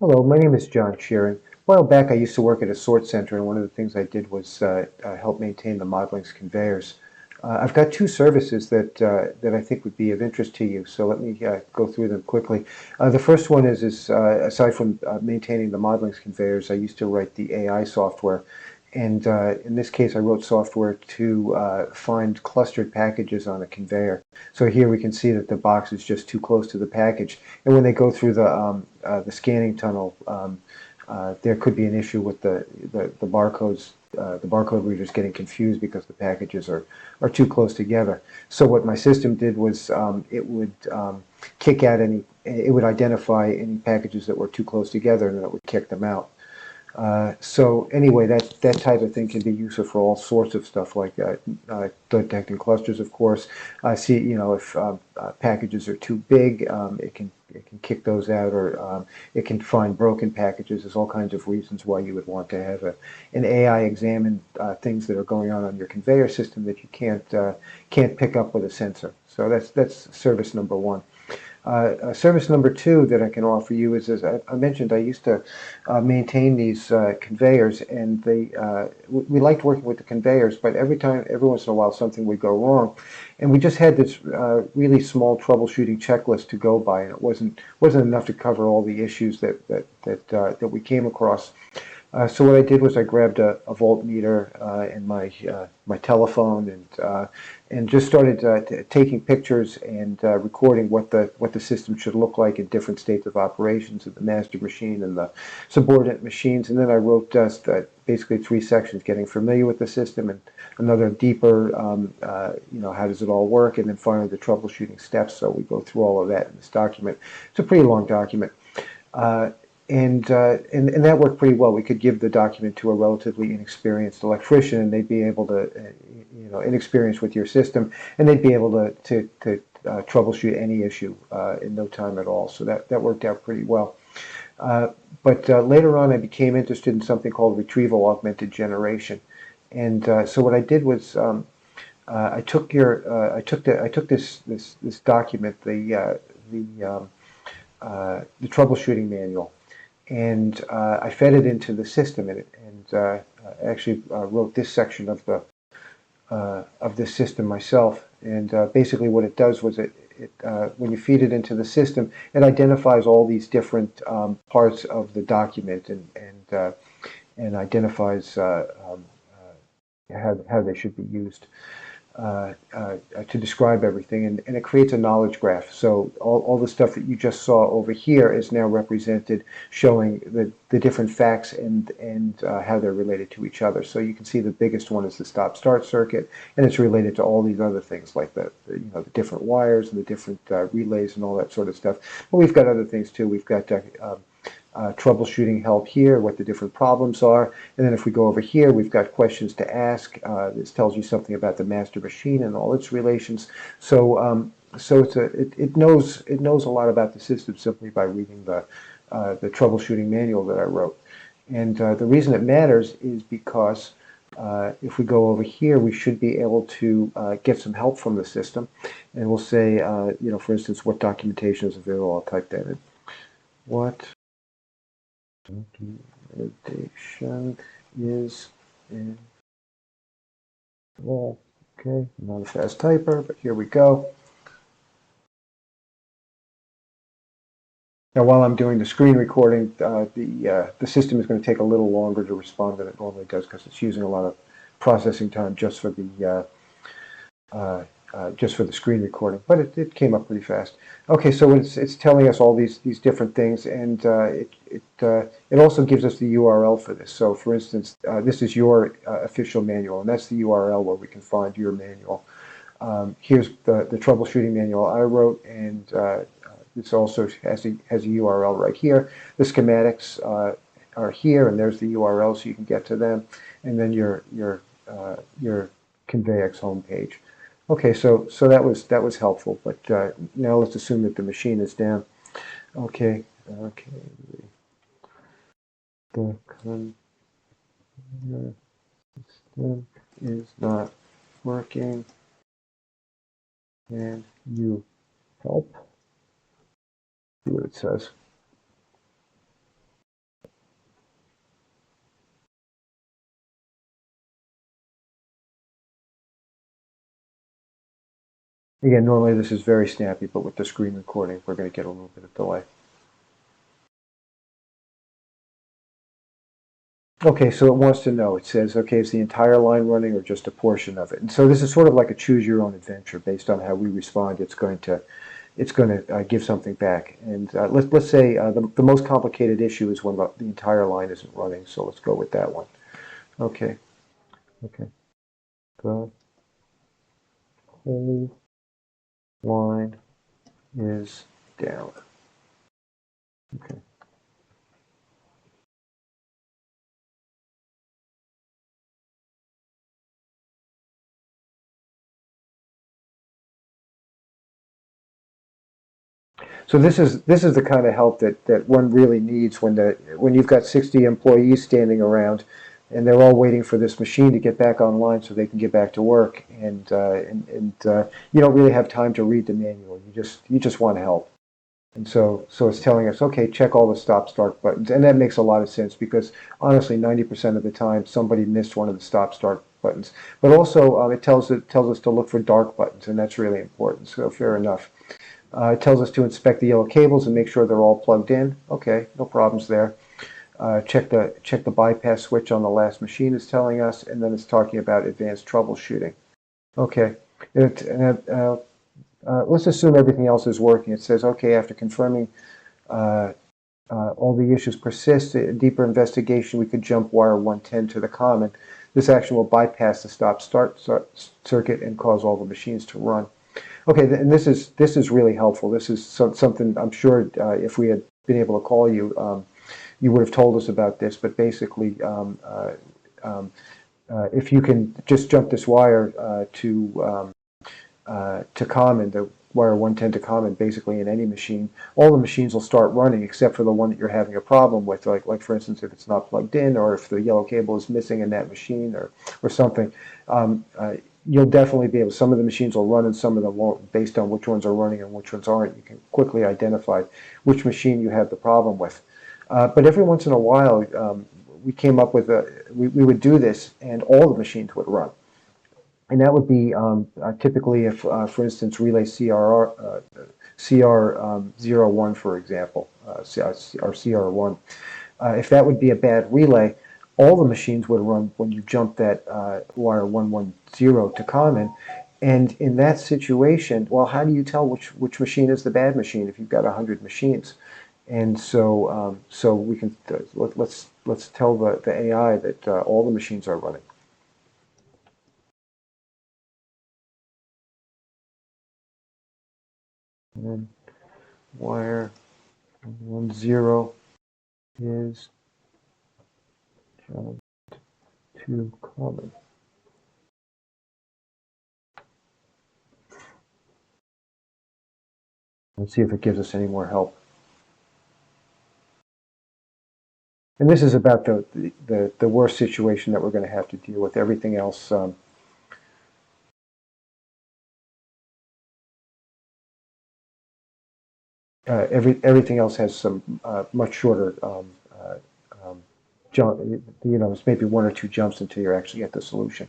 Hello, my name is John Sheeran. A while back, I used to work at a sort center, and one of the things I did was help maintain the modeling's conveyors. I've got two services that I think would be of interest to you, so let me go through them quickly. The first one is aside from maintaining the modeling's conveyors, I used to write the AI software, and in this case, I wrote software to find clustered packages on a conveyor. So here we can see that the box is just too close to the package, and when they go through the scanning tunnel, there could be an issue with the barcodes. The barcode readers getting confused because the packages are too close together. So what my system did was it would it would identify any packages that were too close together, and then it would kick them out. So anyway, that type of thing can be useful for all sorts of stuff like detecting clusters, of course. See, if packages are too big, it can kick those out, or it can find broken packages. There's all kinds of reasons why you would want to have an AI examine things that are going on your conveyor system that you can't pick up with a sensor. So that's service number one. Service number two that I can offer you is, as I mentioned, I used to maintain these conveyors, and we liked working with the conveyors, but every once in a while, something would go wrong, and we just had this really small troubleshooting checklist to go by, and it wasn't enough to cover all the issues that we came across. So what I did was I grabbed a voltmeter and my telephone, and just started taking pictures and recording what the system should look like in different states of operations of the master machine and the subordinate machines. And then I wrote basically three sections: getting familiar with the system, and another deeper, how does it all work, and then finally the troubleshooting steps. So we go through all of that in this document. It's a pretty long document. Uh, and that worked pretty well. We could give the document to a relatively inexperienced electrician, and they'd be able to, inexperienced with your system, and they'd be able to troubleshoot any issue in no time at all. So that worked out pretty well. But later on, I became interested in something called retrieval augmented generation, and so what I did was I took this document, the troubleshooting manual, and I fed it into the system, and actually wrote this section of this system myself. And basically, what it does was when you feed it into the system, it identifies all these different parts of the document, and identifies how they should be used to describe everything, and it creates a knowledge graph. So all the stuff that you just saw over here is now represented, showing the different facts and how they're related to each other. So you can see the biggest one is the stop-start circuit, and it's related to all these other things like the different wires and the different relays and all that sort of stuff. But we've got other things too. We've got troubleshooting help here, what the different problems are. And then if we go over here, we've got questions to ask. This tells you something about the master machine and all its relations. So it knows a lot about the system simply by reading the troubleshooting manual that I wrote. And the reason it matters is because if we go over here, we should be able to get some help from the system. And we'll say, for instance, what documentation is available. I'll type that in. What documentation is in well, okay, I'm not a fast typer, but here we go. Now, while I'm doing the screen recording, the system is going to take a little longer to respond than it normally does because it's using a lot of processing time just for the screen recording, but it came up pretty fast. Okay, so it's telling us all these different things, and it also gives us the URL for this. So, for instance, this is your official manual, and that's the URL where we can find your manual. Here's the troubleshooting manual I wrote, and this also has a URL right here. The schematics are here, and there's the URL, so you can get to them, and then your conveyx homepage. Okay, so that was helpful, but now let's assume that the machine is down. Okay, the conveyor system is not working. Can you help? See what it says. Again, normally this is very snappy, but with the screen recording, we're going to get a little bit of delay. Okay, so it wants to know. It says, okay, is the entire line running or just a portion of it? And so this is sort of like a choose your own adventure based on how we respond. It's going to give something back. And let's say the most complicated issue is when the entire line isn't running. So let's go with that one. Okay. Okay. The whole line is down. Okay. So this is the kind of help that one really needs when you've got 60 employees standing around, and they're all waiting for this machine to get back online so they can get back to work, and you don't really have time to read the manual. You just want help, and so it's telling us, okay, check all the stop start buttons, and that makes a lot of sense because honestly, 90% of the time somebody missed one of the stop start buttons. But also it tells us to look for dark buttons, and that's really important. So fair enough. It tells us to inspect the yellow cables and make sure they're all plugged in. Okay, no problems there. Check the bypass switch on the last machine is telling us, and then it's talking about advanced troubleshooting. Okay, let's assume everything else is working. It says, okay, after confirming uh, all the issues persist, a deeper investigation, we could jump wire 110 to the common. This action will bypass the stop-start circuit and cause all the machines to run. Okay, and this is really helpful. This is something I'm sure if we had been able to call you, you would have told us about this. But basically, if you can just jump this wire to common, the wire 110 to common, basically in any machine, all the machines will start running except for the one that you're having a problem with. Like for instance, if it's not plugged in, or if the yellow cable is missing in that machine, or something. You'll definitely be able. Some of the machines will run and some of them won't, based on which ones are running and which ones aren't. You can quickly identify which machine you have the problem with. But every once in a while, we came up with we would do this, and all the machines would run. And that would be typically if, for instance, relay CR01, for example, or CR1. If that would be a bad relay, all the machines would run when you jump that wire 110 to common. And in that situation, well, how do you tell which machine is the bad machine if you've got 100 machines? And so we can let's tell the AI that all the machines are running. And then wire 110 is jumped to common. Let's see if it gives us any more help. And this is about the worst situation that we're going to have to deal with. Everything else, everything else has some much shorter jump. It's maybe one or two jumps until you actually get the solution.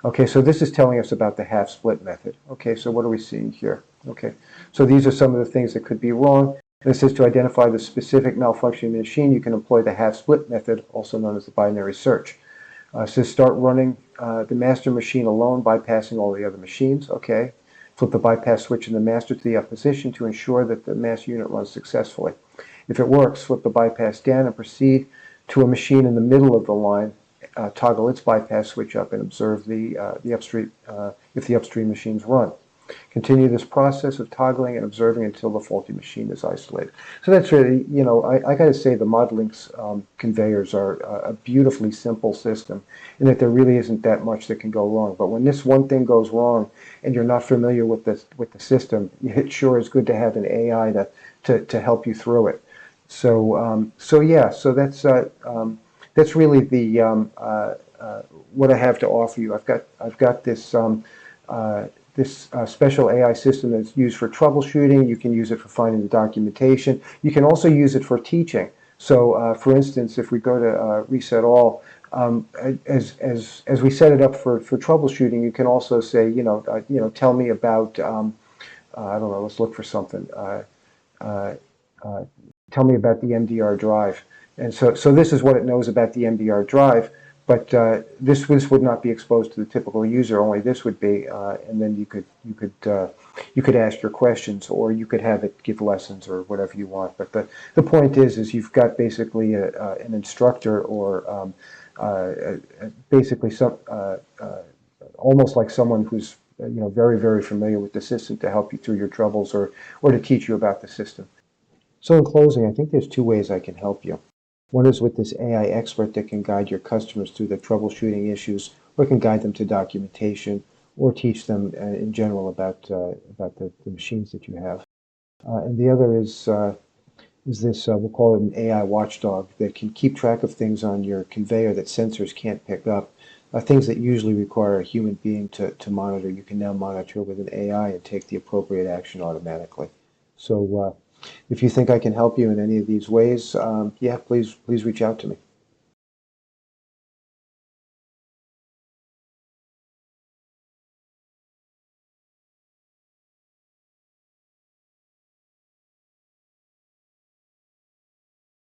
Okay, so this is telling us about the half split method. Okay, so what are we seeing here? Okay, so these are some of the things that could be wrong. This is to identify the specific malfunctioning machine. You can employ the half split method, also known as the binary search. It says start running the master machine alone, bypassing all the other machines. Okay, flip the bypass switch in the master to the up position to ensure that the master unit runs successfully. If it works, flip the bypass down and proceed to a machine in the middle of the line. Toggle its bypass switch up and observe the upstream if the upstream machines run. Continue this process of toggling and observing until the faulty machine is isolated. So that's really, I got to say the Modlink's conveyors are a beautifully simple system in that there really isn't that much that can go wrong. But when this one thing goes wrong and you're not familiar with the system, it sure is good to have an AI to help you through it. So yeah, so that's really the what I have to offer you. I've got this this special AI system that's used for troubleshooting. You can use it for finding the documentation. You can also use it for teaching. So, for instance, if we go to Reset All, As we set it up for troubleshooting, you can also say, tell me about, I don't know, let's look for something. Uh, uh, Tell me about the MDR drive. And so this is what it knows about the MDR drive, but this would not be exposed to the typical user. Only this would be, and then you could ask your questions, or you could have it give lessons or whatever you want. But the point is you've got basically an instructor, or basically almost like someone who's very, very familiar with the system to help you through your troubles, or to teach you about the system. So in closing, I think there's two ways I can help you. One is with this AI expert that can guide your customers through the troubleshooting issues, or can guide them to documentation, or teach them in general about the machines that you have. And the other is this, we'll call it an AI watchdog, that can keep track of things on your conveyor that sensors can't pick up. Things that usually require a human being to monitor, you can now monitor with an AI and take the appropriate action automatically. So if you think I can help you in any of these ways, yeah, please reach out to me.